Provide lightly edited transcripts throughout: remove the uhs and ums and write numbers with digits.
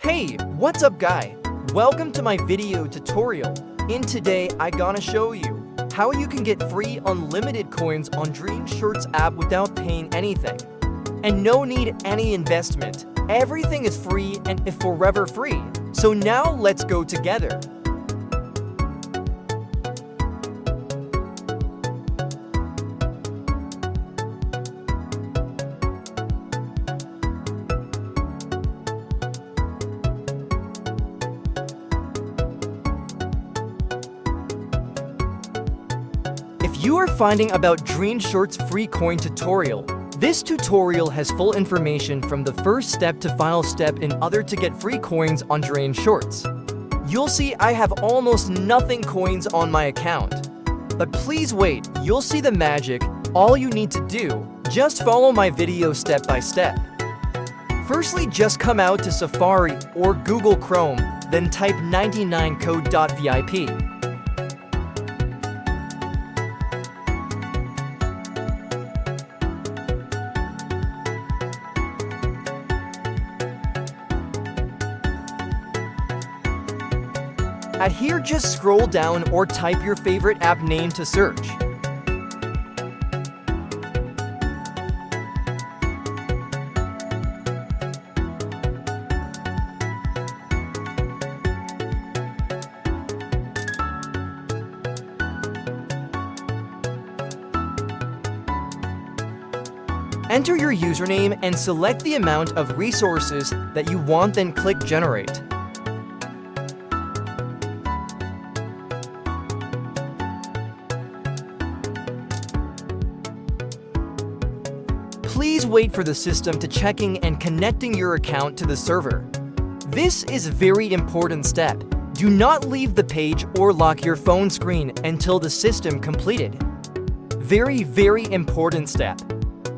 Hey, what's up guy? Welcome to my video tutorial. In today, I gonna show you how you can get free unlimited coins on DreameShorts app without paying anything. And no need any investment. Everything is free and is forever free. So now let's go together. If you are finding about DreameShorts free coin tutorial, this tutorial has full information from the first step to final step in order to get free coins on DreameShorts. You'll see I have almost nothing coins on my account. But please wait, you'll see the magic. All you need to do, just follow my video step by step. Firstly, just come out to Safari or Google Chrome, then type 99code.vip. At here, just scroll down or type your favorite app name to search. Enter your username and select the amount of resources that you want, then click Generate. Please wait for the system to checking and connecting your account to the server. This is a very important step. Do not leave the page or lock your phone screen until the system completed. Very important step.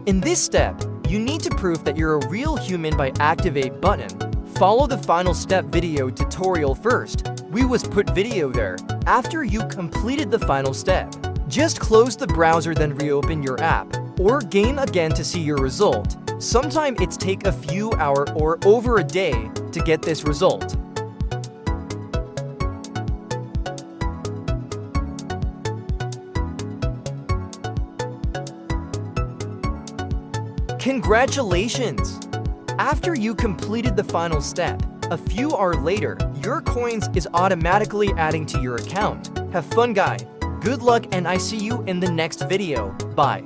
In this step, you need to prove that you're a real human by activate button. Follow the final step video tutorial first. We was put video there. After you completed the final step, just close the browser, then reopen your app or game again to see your result. Sometimes it's take a few hours or over a day to get this result. Congratulations! After you completed the final step, a few hours later, your coins is automatically adding to your account. Have fun guy! Good luck and I see you in the next video. Bye!